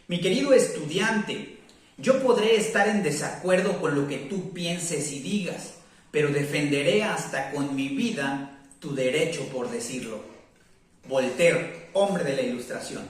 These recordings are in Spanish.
Mi querido estudiante, yo podré estar en desacuerdo con lo que tú pienses y digas, pero defenderé hasta con mi vida tu derecho por decirlo. Voltaire, hombre de la Ilustración.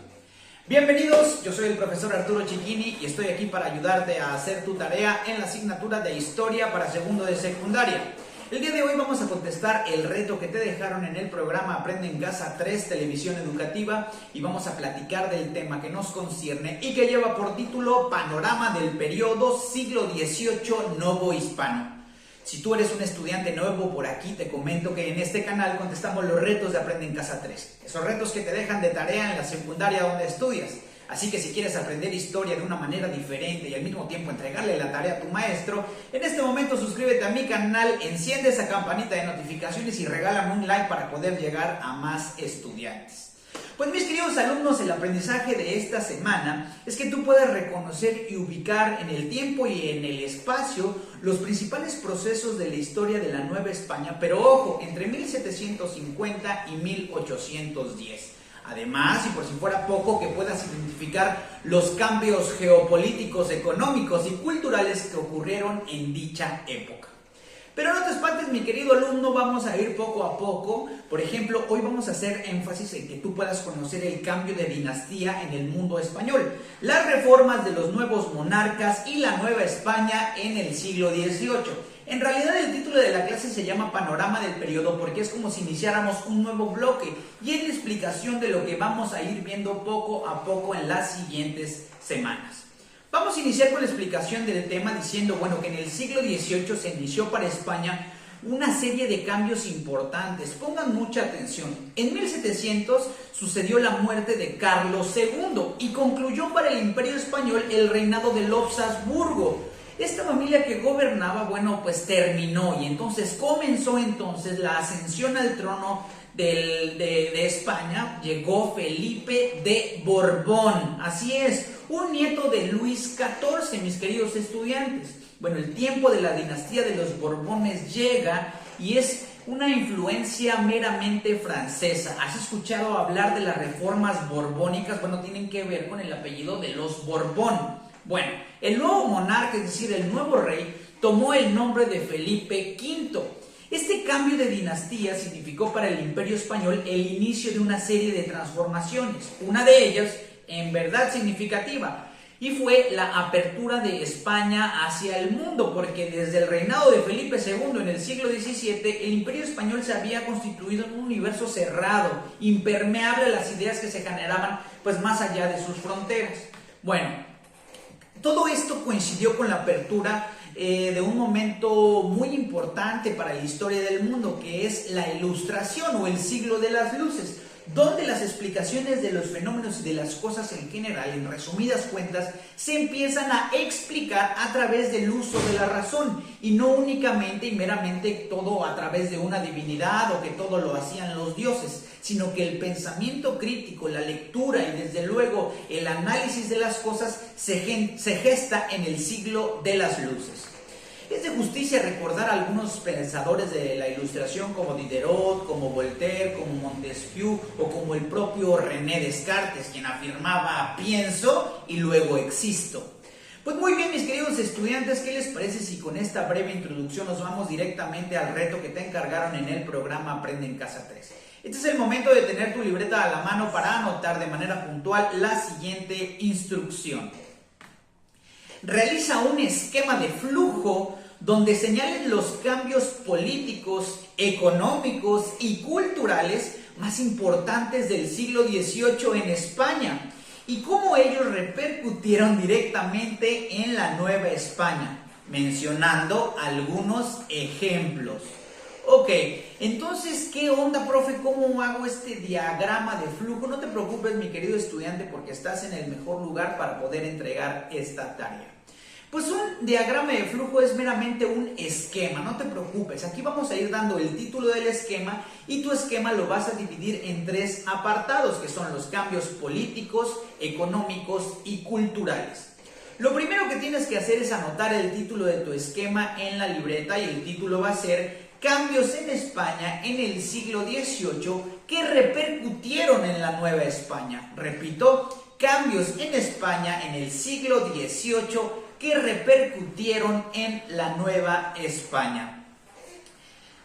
Bienvenidos, yo soy el profesor Arturo Cicchini y estoy aquí para ayudarte a hacer tu tarea en la asignatura de Historia para segundo de secundaria. El día de hoy vamos a contestar el reto que te dejaron en el programa Aprende en Casa 3 Televisión Educativa y vamos a platicar del tema que nos concierne y que lleva por título Panorama del periodo siglo XVIII novohispano. Si tú eres un estudiante nuevo por aquí, te comento que en este canal contestamos los retos de Aprende en Casa 3. Esos retos que te dejan de tarea en la secundaria donde estudias. Así que si quieres aprender historia de una manera diferente y al mismo tiempo entregarle la tarea a tu maestro, en este momento suscríbete a mi canal, enciende esa campanita de notificaciones y regálame un like para poder llegar a más estudiantes. Pues mis queridos alumnos, el aprendizaje de esta semana es que tú puedes reconocer y ubicar en el tiempo y en el espacio los principales procesos de la historia de la Nueva España, pero ojo, entre 1750 y 1810. Además, y por si fuera poco, que puedas identificar los cambios geopolíticos, económicos y culturales que ocurrieron en dicha época. Pero no te espantes, mi querido alumno, vamos a ir poco a poco. Por ejemplo, hoy vamos a hacer énfasis en que tú puedas conocer el cambio de dinastía en el mundo español, las reformas de los nuevos monarcas y la Nueva España en el siglo XVIII. En realidad el título de la clase se llama Panorama del periodo porque es como si iniciáramos un nuevo bloque y es la explicación de lo que vamos a ir viendo poco a poco en las siguientes semanas. Vamos a iniciar con la explicación del tema diciendo, bueno, que en el siglo XVIII se inició para España una serie de cambios importantes. Pongan mucha atención. En 1700 sucedió la muerte de Carlos II y concluyó para el Imperio Español el reinado de los Habsburgo. Esta familia que gobernaba, bueno, pues terminó y entonces comenzó la ascensión al trono de España. Llegó Felipe de Borbón, así es, un nieto de Luis XIV, mis queridos estudiantes. Bueno, el tiempo de la dinastía de los Borbones llega y es una influencia meramente francesa. ¿Has escuchado hablar de las reformas borbónicas? Bueno, tienen que ver con el apellido de los Borbón. Bueno, el nuevo monarca, es decir, el nuevo rey, tomó el nombre de Felipe V. Este cambio de dinastía significó para el Imperio Español el inicio de una serie de transformaciones, una de ellas en verdad significativa, y fue la apertura de España hacia el mundo, porque desde el reinado de Felipe II en el siglo XVII, el Imperio Español se había constituido en un universo cerrado, impermeable a las ideas que se generaban pues más allá de sus fronteras. Bueno, todo esto coincidió con la apertura de un momento muy importante para la historia del mundo, que es la Ilustración o el siglo de las luces, donde las explicaciones de los fenómenos y de las cosas en general, en resumidas cuentas, se empiezan a explicar a través del uso de la razón y no únicamente y meramente todo a través de una divinidad o que todo lo hacían los dioses, sino que el pensamiento crítico, la lectura y desde luego el análisis de las cosas se gesta en el siglo de las luces. Es de justicia recordar a algunos pensadores de la Ilustración como Diderot, como Voltaire, como Montesquieu o como el propio René Descartes, quien afirmaba pienso y luego existo. Pues muy bien, mis queridos estudiantes, ¿qué les parece si con esta breve introducción nos vamos directamente al reto que te encargaron en el programa Aprende en Casa 3? Este es el momento de tener tu libreta a la mano para anotar de manera puntual la siguiente instrucción. Realiza un esquema de flujo donde señales los cambios políticos, económicos y culturales más importantes del siglo XVIII en España y cómo ellos repercutieron directamente en la Nueva España, mencionando algunos ejemplos. Ok, entonces, ¿qué onda, profe? ¿Cómo hago este diagrama de flujo? No te preocupes, mi querido estudiante, porque estás en el mejor lugar para poder entregar esta tarea. Pues un diagrama de flujo es meramente un esquema, no te preocupes. Aquí vamos a ir dando el título del esquema y tu esquema lo vas a dividir en tres apartados, que son los cambios políticos, económicos y culturales. Lo primero que tienes que hacer es anotar el título de tu esquema en la libreta y el título va a ser Cambios en España en el siglo XVIII que repercutieron en la Nueva España. Repito, cambios en España en el siglo XVIII que repercutieron en la Nueva España.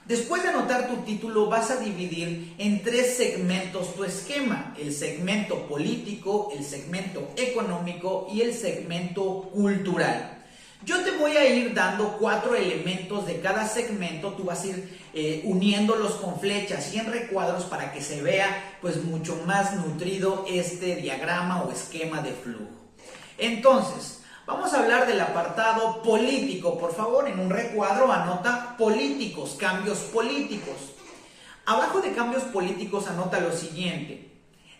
Después de anotar tu título, vas a dividir en 3 segmentos tu esquema: el segmento político, el segmento económico y el segmento cultural. Yo te voy a ir dando 4 elementos de cada segmento. Tú vas a ir uniéndolos con flechas y en recuadros para que se vea pues mucho más nutrido este diagrama o esquema de flujo. Entonces, vamos a hablar del apartado político. Por favor, en un recuadro anota políticos, cambios políticos. Abajo de cambios políticos anota lo siguiente: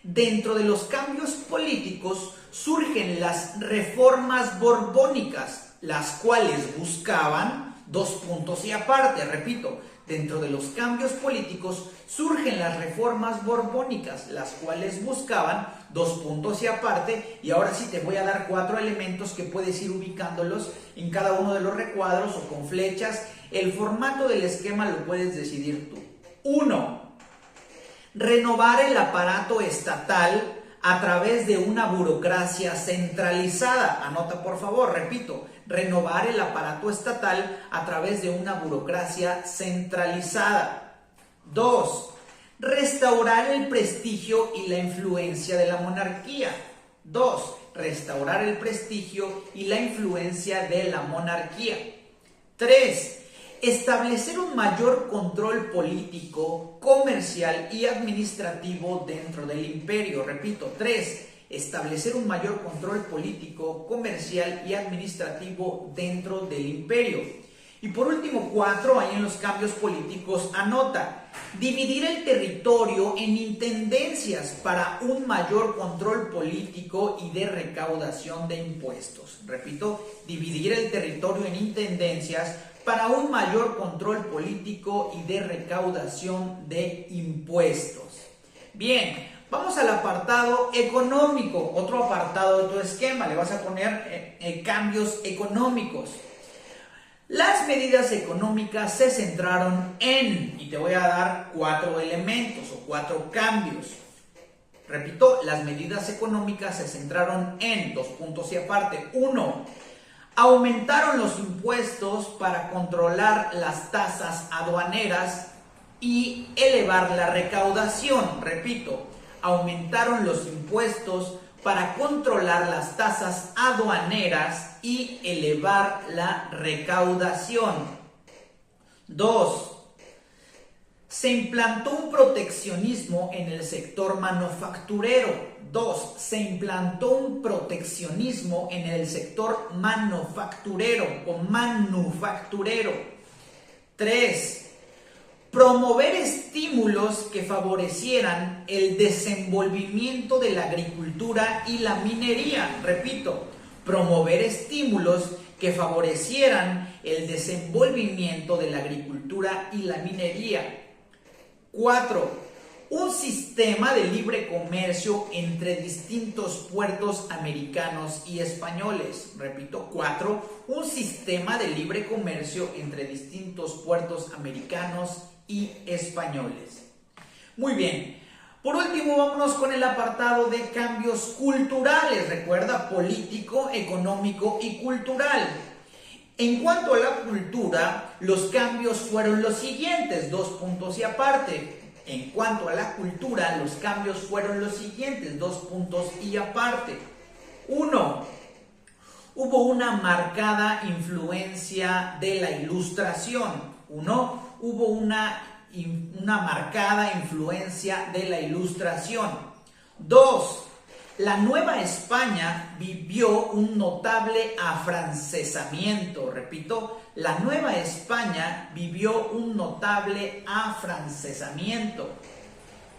dentro de los cambios políticos surgen las reformas borbónicas, las cuales buscaban 2 puntos y aparte. Repito, dentro de los cambios políticos surgen las reformas borbónicas, las cuales buscaban 2 puntos y aparte. Y ahora sí te voy a dar 4 elementos que puedes ir ubicándolos en cada uno de los recuadros o con flechas. El formato del esquema lo puedes decidir tú. 1. Renovar el aparato estatal a través de una burocracia centralizada. Anota por favor, repito, renovar el aparato estatal a través de una burocracia centralizada. 2. Restaurar el prestigio y la influencia de la monarquía. 2. Restaurar el prestigio y la influencia de la monarquía. 3. Establecer un mayor control político, comercial y administrativo dentro del imperio. Repito, 3. Establecer un mayor control político, comercial y administrativo dentro del imperio. Y por último, 4, ahí en los cambios políticos anota: dividir el territorio en intendencias para un mayor control político y de recaudación de impuestos. Repito, dividir el territorio en intendencias para un mayor control político y de recaudación de impuestos. Bien, vamos al apartado económico, otro apartado de tu esquema. Le vas a poner cambios económicos. Las medidas económicas se centraron en, y te voy a dar 4 elementos o 4 cambios. Repito, las medidas económicas se centraron en 2 puntos y aparte. 1. Aumentaron los impuestos para controlar las tasas aduaneras y elevar la recaudación. Repito, aumentaron los impuestos para controlar las tasas aduaneras y elevar la recaudación. 2. Se implantó un proteccionismo en el sector manufacturero. 2. Se implantó un proteccionismo en el sector manufacturero o manufacturero. 3. Promover estímulos que favorecieran el desenvolvimiento de la agricultura y la minería. Repito, promover estímulos que favorecieran el desenvolvimiento de la agricultura y la minería. 4. Un sistema de libre comercio entre distintos puertos americanos y españoles. Repito, 4. Un sistema de libre comercio entre distintos puertos americanos y españoles. Muy bien. Por último, vámonos con el apartado de cambios culturales. Recuerda, político, económico y cultural. En cuanto a la cultura, los cambios fueron los siguientes, 2 puntos y aparte. En cuanto a la cultura, los cambios fueron los siguientes, 2 puntos y aparte. 1. Hubo una marcada influencia de la Ilustración. Hubo una marcada influencia de la Ilustración. 2. La Nueva España vivió un notable afrancesamiento. Repito, la Nueva España vivió un notable afrancesamiento.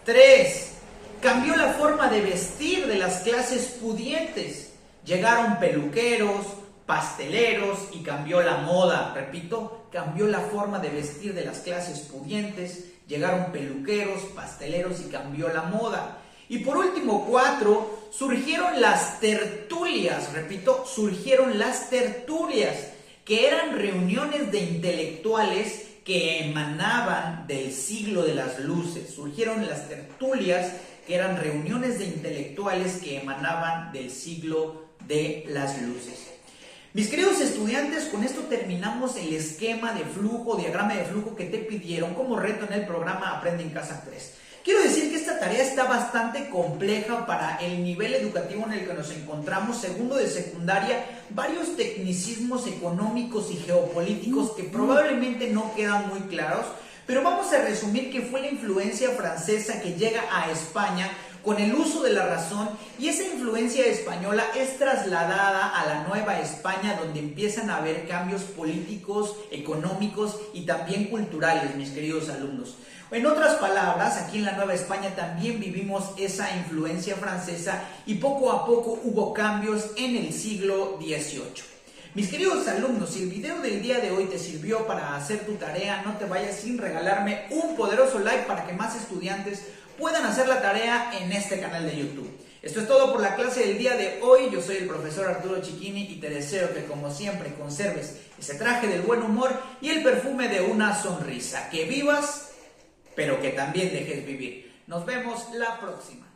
3. Cambió la forma de vestir de las clases pudientes. Llegaron peluqueros, pasteleros y cambió la moda. Repito, cambió la forma de vestir de las clases pudientes. Llegaron peluqueros, pasteleros y cambió la moda. Y por último, 4, surgieron las tertulias. Repito, surgieron las tertulias, que eran reuniones de intelectuales que emanaban del siglo de las luces. Surgieron las tertulias, que eran reuniones de intelectuales que emanaban del siglo de las luces. Mis queridos estudiantes, con esto terminamos el esquema de flujo, diagrama de flujo que te pidieron como reto en el programa Aprende en Casa 3. Quiero decir que esta tarea está bastante compleja para el nivel educativo en el que nos encontramos, segundo de secundaria, varios tecnicismos económicos y geopolíticos que probablemente no quedan muy claros, pero vamos a resumir que fue la influencia francesa que llega a España con el uso de la razón, y esa influencia española es trasladada a la Nueva España, donde empiezan a haber cambios políticos, económicos y también culturales, mis queridos alumnos. En otras palabras, aquí en la Nueva España también vivimos esa influencia francesa y poco a poco hubo cambios en el siglo XVIII. Mis queridos alumnos, si el video del día de hoy te sirvió para hacer tu tarea, no te vayas sin regalarme un poderoso like para que más estudiantes puedan hacer la tarea en este canal de YouTube. Esto es todo por la clase del día de hoy. Yo soy el profesor Arturo Chiquini y te deseo que, como siempre, conserves ese traje del buen humor y el perfume de una sonrisa. Que vivas, pero que también dejes vivir. Nos vemos la próxima.